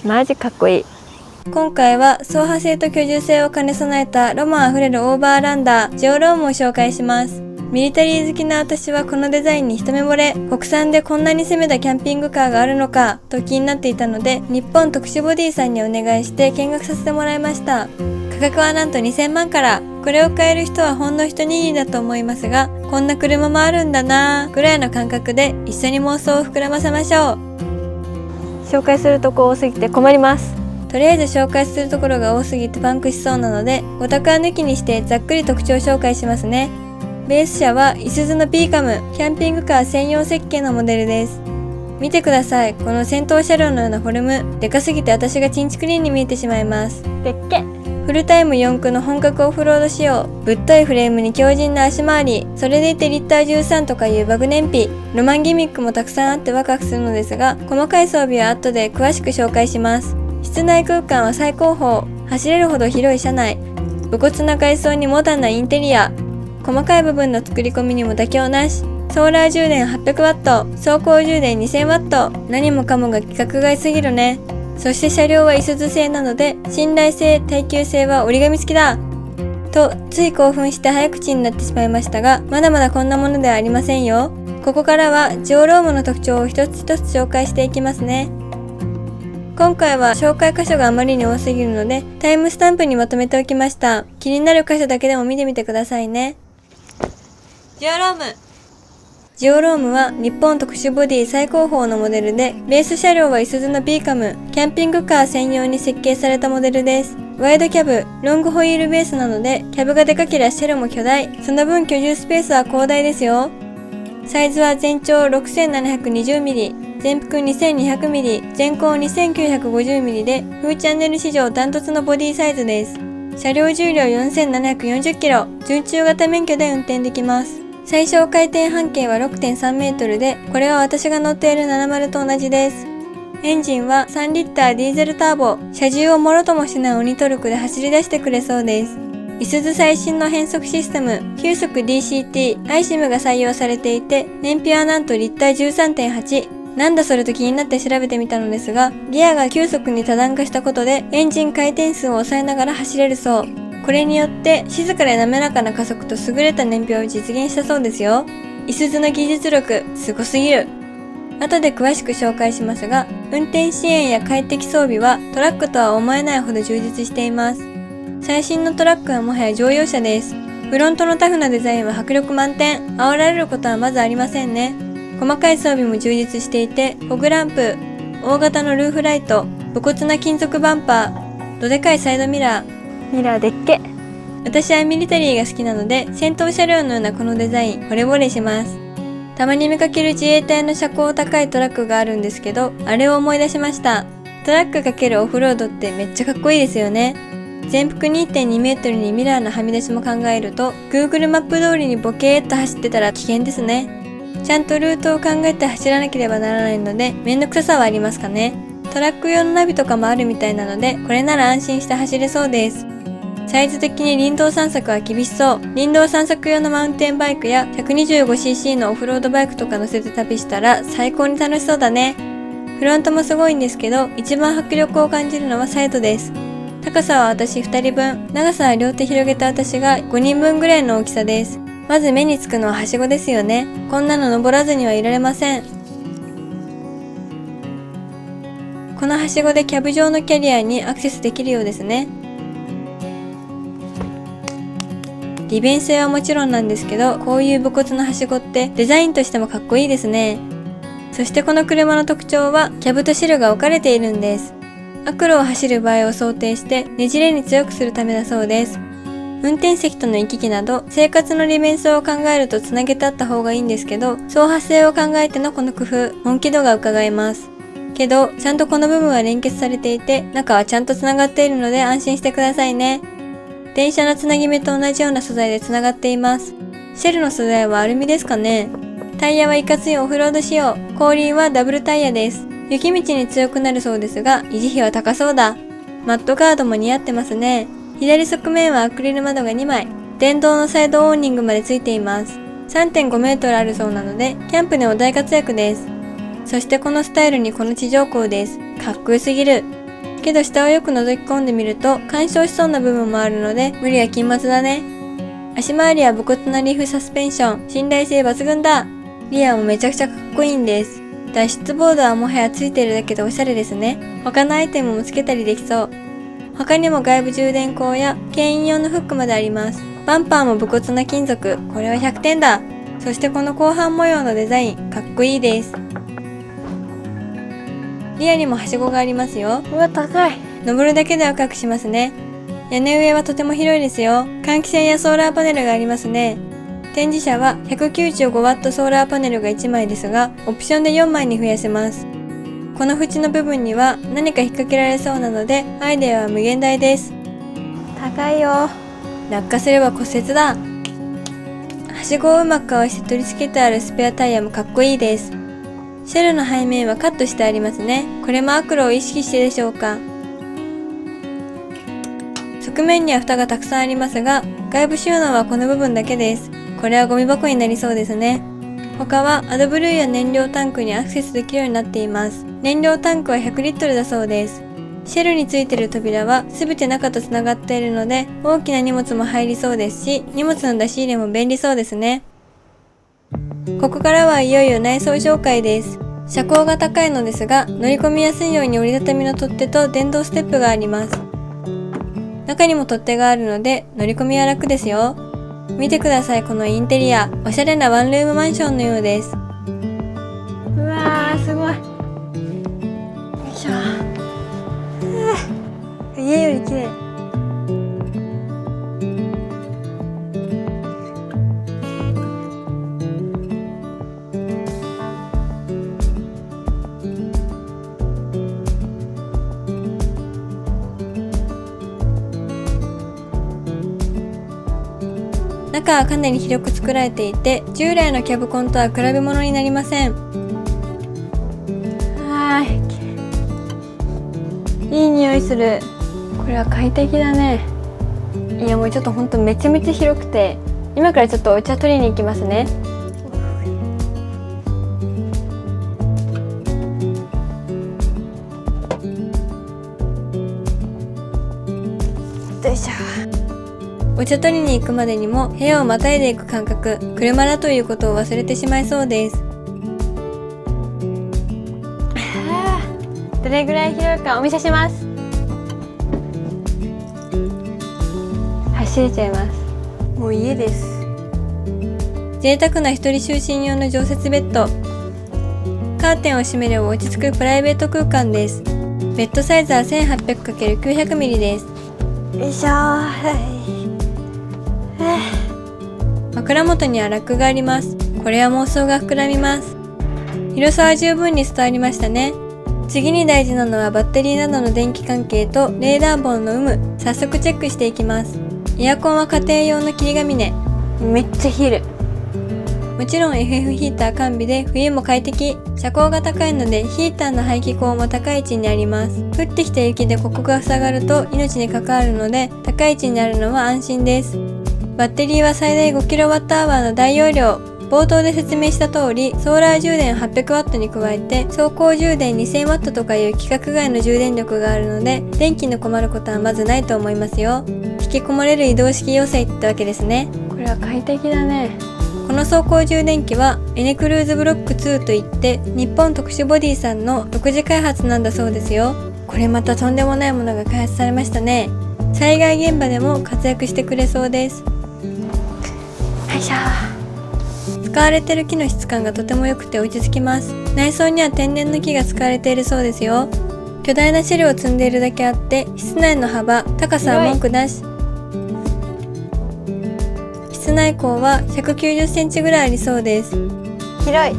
マジかっこいい。今回は走破性と居住性を兼ね備えたロマンあふれるオーバーランダージオロームを紹介します。ミリタリー好きな私はこのデザインに一目惚れ。国産でこんなに攻めたキャンピングカーがあるのかと気になっていたので、日本特殊ボディさんにお願いして見学させてもらいました。価格はなんと2000万から。これを買える人はほんの一握りだと思いますが、こんな車もあるんだなーぐらいの感覚で一緒に妄想を膨らませましょう。紹介するとこ多すぎて困ります。とりあえず紹介するところが多すぎてパンクしそうなので、オタクは抜きにしてざっくり特徴紹介しますね。ベース車はイスズのピーカム、キャンピングカー専用設計のモデルです。見てください、この先頭車両のようなフォルム、でかすぎて私がチンチクリーンに見えてしまいます。でっけ。フルタイム4駆の本格オフロード仕様、ぶっといフレームに強靭な足回り、それでいてリッター13とかいうバグ燃費、ロマンギミックもたくさんあってワクワクするのですが、細かい装備は後で詳しく紹介します。室内空間は最高峰、走れるほど広い車内、武骨な外装にモダンなインテリア、細かい部分の作り込みにも妥協なし、ソーラー充電 800W、走行充電 2000W、何もかもが規格外すぎるね。そして車両はイスズ製なので、信頼性、耐久性は折り紙付きだと、つい興奮して早口になってしまいましたが、まだまだこんなものではありませんよ。ここからはジオロームの特徴を一つ一つ紹介していきますね。今回は紹介箇所があまりに多すぎるので、タイムスタンプにまとめておきました。気になる箇所だけでも見てみてくださいね。ジオローム。ジオロームは日本特殊ボディ最高峰のモデルで、ベース車両はイスズのビーカム、キャンピングカー専用に設計されたモデルです。ワイドキャブ、ロングホイールベースなので、キャブがでかければシェルも巨大、その分居住スペースは広大ですよ。サイズは全長 6720mm、全幅 2200mm、全高 2950mm で、風チャンネル史上ダントツのボディサイズです。車両重量 4740kg、準中型免許で運転できます。最小回転半径は 6.3 メートルで、これは私が乗っている70と同じです。エンジンは3リッターディーゼルターボ、車重をもろともしない鬼トルクで走り出してくれそうです。イスズ最新の変速システム、9速 DCT、アイシムが採用されていて、燃費はなんとリッター 13.8。なんだそれと気になって調べてみたのですが、ギアが9速に多段化したことで、エンジン回転数を抑えながら走れるそう。これによって静かで滑らかな加速と優れた燃費を実現したそうですよ。イスズの技術力、すごすぎる。後で詳しく紹介しますが、運転支援や快適装備はトラックとは思えないほど充実しています。最新のトラックはもはや乗用車です。フロントのタフなデザインは迫力満点。煽られることはまずありませんね。細かい装備も充実していて、フォグランプ、大型のルーフライト、武骨な金属バンパー、どでかいサイドミラー。ミラーでっけ。私はミリタリーが好きなので、戦闘車両のようなこのデザイン、惚れ惚れします。たまに見かける自衛隊の車高高いトラックがあるんですけど、あれを思い出しました。トラック×オフロードってめっちゃかっこいいですよね。全幅 2.2 メートルにミラーのはみ出しも考えると、Google マップ通りにボケーっと走ってたら危険ですね。ちゃんとルートを考えて走らなければならないので、めんどくささはありますかね。トラック用のナビとかもあるみたいなので、これなら安心して走れそうです。サイズ的に林道散策は厳しそう。林道散策用のマウンテンバイクや 125cc のオフロードバイクとか乗せて旅したら最高に楽しそうだね。フロントもすごいんですけど、一番迫力を感じるのはサイドです。高さは私2人分、長さは両手広げた私が5人分ぐらいの大きさです。まず目につくのははしごですよね。こんなの登らずにはいられません。このはしごでキャブ上のキャリアにアクセスできるようですね。利便性はもちろんなんですけど、こういう武骨なはしごってデザインとしてもかっこいいですね。そしてこの車の特徴は、キャブとシルが置かれているんです。悪路を走る場合を想定してねじれに強くするためだそうです。運転席との行き来など生活の利便性を考えるとつなげてあった方がいいんですけど、走破性を考えてのこの工夫、本気度が伺えます。けど、ちゃんとこの部分は連結されていて、中はちゃんとつながっているので安心してくださいね。電車のつなぎ目と同じような素材でつながっています。シェルの素材はアルミですかね。タイヤはいかついオフロード仕様。後輪はダブルタイヤです。雪道に強くなるそうですが、維持費は高そうだ。マットガードも似合ってますね。左側面はアクリル窓が2枚。電動のサイドオーニングまでついています。3.5 メートルあるそうなので、キャンプでも大活躍です。そしてこのスタイルにこの地上高です。かっこよすぎる。けど下をよく覗き込んでみると干渉しそうな部分もあるので無理は禁物だね。足回りは武骨なリーフサスペンション、信頼性抜群だ。リアもめちゃくちゃかっこいいんです。脱出ボードはもはやついてるだけでおしゃれですね。他のアイテムもつけたりできそう。他にも外部充電口や牽引用のフックまであります。バンパーも武骨な金属、これは100点だ。そしてこの後半模様のデザイン、かっこいいです。リアにもはしごがありますよ。うわ、高い。登るだけでワクワクしますね。屋根上はとても広いですよ。換気扇やソーラーパネルがありますね。展示車は 195W ソーラーパネルが1枚ですが、オプションで4枚に増やせます。この縁の部分には何か引っ掛けられそうなので、アイデアは無限大です。高いよ。落下すれば骨折だ。はしごをうまくかわして取り付けてあるスペアタイヤもかっこいいです。シェルの背面はカットしてありますね。これもアクロを意識してでしょうか。側面には蓋がたくさんありますが、外部収納はこの部分だけです。これはゴミ箱になりそうですね。他はアドブルーや燃料タンクにアクセスできるようになっています。燃料タンクは100リットルだそうです。シェルについている扉は全て中とつながっているので、大きな荷物も入りそうですし、荷物の出し入れも便利そうですね。ここからはいよいよ内装紹介です。車高が高いのですが、乗り込みやすいように折りたたみの取っ手と電動ステップがあります。中にも取っ手があるので、乗り込みは楽ですよ。見てください、このインテリア。おしゃれなワンルームマンションのようです。うわー、すごい。よいしょ。家より綺麗。中はかなり広く作られていて、従来のキャブコンとは比べ物になりません。はい。いい匂いする。これは快適だね。いやもうちょっとほんとめちゃめちゃ広くて、今からちょっとお茶取りに行きますね。よいしょ。お茶取りに行くまでにも部屋をまたいでいく感覚、車だということを忘れてしまいそうです。どれぐらい広いかお見せします。走れちゃいます。もう家です。贅沢な一人就寝用の常設ベッド。カーテンを閉めれば落ち着くプライベート空間です。ベッドサイズは 1800×900mm です。よいしょー。枕元にはラックがあります。これは妄想が膨らみます。広さは十分に伝わりましたね。次に大事なのはバッテリーなどの電気関係と冷暖房の有無。早速チェックしていきます。エアコンは家庭用の霧ヶ峰。めっちゃ冷える。もちろん FF ヒーター完備で冬も快適。車高が高いのでヒーターの排気口も高い位置にあります。降ってきた雪でここが塞がると命に関わるので高い位置にあるのは安心です。バッテリーは最大 5kWh の大容量。冒頭で説明した通り、ソーラー充電 800W に加えて走行充電 2000W とかいう規格外の充電力があるので、電気に困ることはまずないと思いますよ。引きこもれる移動式要塞ってわけですね。これは快適だね。この走行充電器はエネクルーズブロック2といって日本特殊ボディさんの独自開発なんだそうですよ。これまたとんでもないものが開発されましたね。災害現場でも活躍してくれそうです。よいしょ。使われている木の質感がとても良くて落ち着きます。内装には天然の木が使われているそうですよ。巨大なシェルを積んでいるだけあって室内の幅、高さは文句なし。室内高は190センチぐらいありそうです。広い。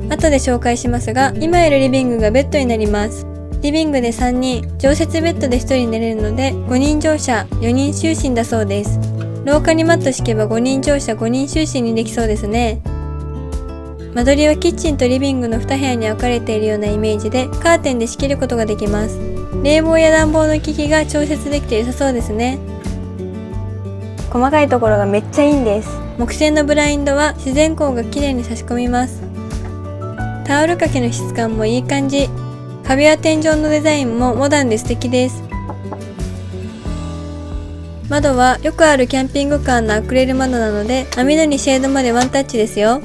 後で紹介しますが、今いるリビングがベッドになります。リビングで3人、常設ベッドで1人寝れるので5人乗車、4人就寝だそうです。廊下にマット敷けば5人乗車5人就寝にできそうですね。間取りはキッチンとリビングの2部屋に分かれているようなイメージでカーテンで仕切ることができます。冷房や暖房の機器が調節できて良さそうですね。細かいところがめっちゃいいんです。木製のブラインドは自然光が綺麗に差し込みます。タオル掛けの質感もいい感じ。壁や天井のデザインもモダンで素敵です。窓はよくあるキャンピングカーのアクリル窓なので、網戸にシェードまでワンタッチですよ。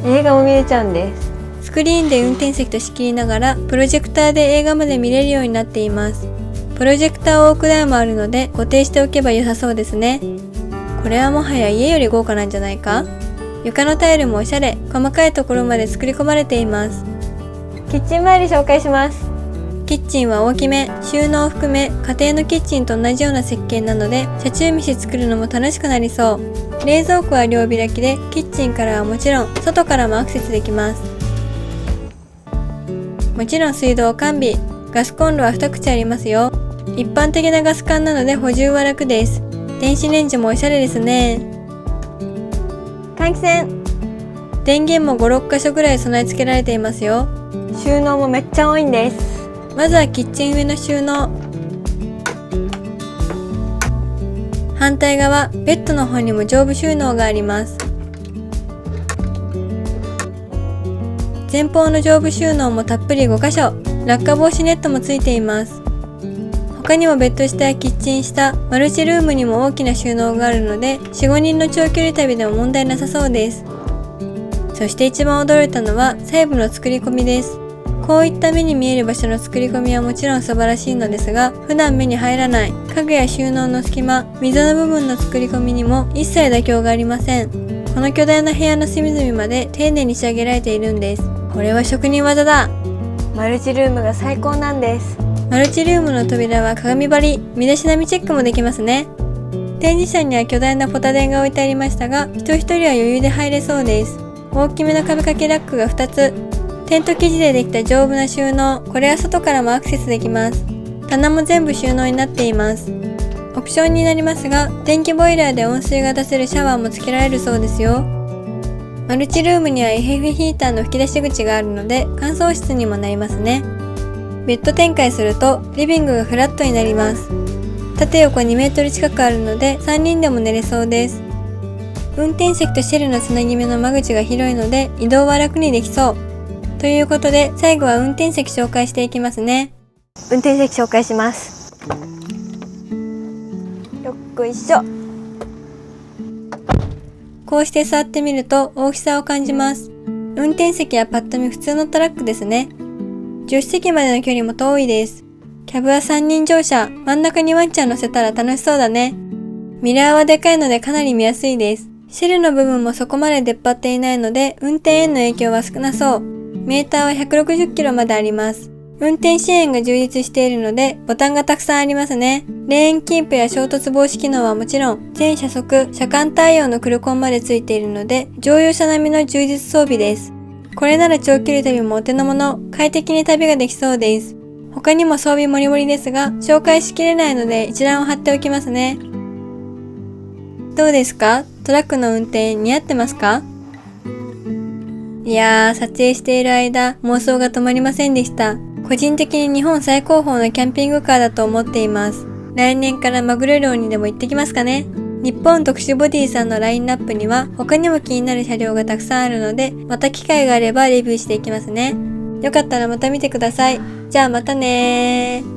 映画も見れちゃうんです。スクリーンで運転席と仕切りながら、プロジェクターで映画まで見れるようになっています。プロジェクターを置く台もあるので、固定しておけば良さそうですね。これはもはや家より豪華なんじゃないか？床のタイルもおしゃれ、細かいところまで作り込まれています。キッチン周り紹介します。キッチンは大きめ、収納を含め家庭のキッチンと同じような設計なので、車中飯作るのも楽しくなりそう。冷蔵庫は両開きで、キッチンからはもちろん外からもアクセスできます。もちろん水道完備、ガスコンロは2口ありますよ。一般的なガス管なので補充は楽です。電子レンジもおしゃれですね。換気扇、電源も5、6箇所ぐらい備え付けられていますよ。収納もめっちゃ多いんです。まずはキッチン上の収納。反対側、ベッドの方にも上部収納があります。前方の上部収納もたっぷり5箇所、落下防止ネットもついています。他にもベッド下やキッチン下、マルチルームにも大きな収納があるので、4、5人の長距離旅でも問題なさそうです。そして一番驚いたのは細部の作り込みです。こういった目に見える場所の作り込みはもちろん素晴らしいのですが、普段目に入らない家具や収納の隙間、溝の部分の作り込みにも一切妥協がありません。この巨大な部屋の隅々まで丁寧に仕上げられているんです。これは職人技だ。マルチルームが最高なんです。マルチルームの扉は鏡張り、身だしなみチェックもできますね。展示車には巨大なポタ電が置いてありましたが、人一人は余裕で入れそうです。大きめの壁掛けラックが2つ。テント生地でできた丈夫な収納、これは外からもアクセスできます。棚も全部収納になっています。オプションになりますが、電気ボイラーで温水が出せるシャワーもつけられるそうですよ。マルチルームには FF ヒーターの吹き出し口があるので、乾燥室にもなりますね。ベッド展開すると、リビングがフラットになります。縦横2メートル近くあるので、3人でも寝れそうです。運転席とシェルのつなぎ目の間口が広いので、移動は楽にできそう。ということで、最後は運転席紹介していきますね。運転席紹介します。よっこいしょ。こうして座ってみると大きさを感じます。運転席はパッと見普通のトラックですね。助手席までの距離も遠いです。キャブは3人乗車、真ん中にワンちゃん乗せたら楽しそうだね。ミラーはでかいのでかなり見やすいです。シェルの部分もそこまで出っ張っていないので、運転への影響は少なそう。メーターは160キロまであります。運転支援が充実しているので、ボタンがたくさんありますね。レーンキープや衝突防止機能はもちろん、全車速、車間対応のクルコンまでついているので、乗用車並みの充実装備です。これなら長距離旅もお手の物、快適に旅ができそうです。他にも装備もりもりですが、紹介しきれないので一覧を貼っておきますね。どうですか？トラックの運転似合ってますか？いやー、撮影している間、妄想が止まりませんでした。個人的に日本最高峰のキャンピングカーだと思っています。来年からマグロ漁にでも行ってきますかね。日本特殊ボディさんのラインナップには他にも気になる車両がたくさんあるので、また機会があればレビューしていきますね。よかったらまた見てください。じゃあまたねー。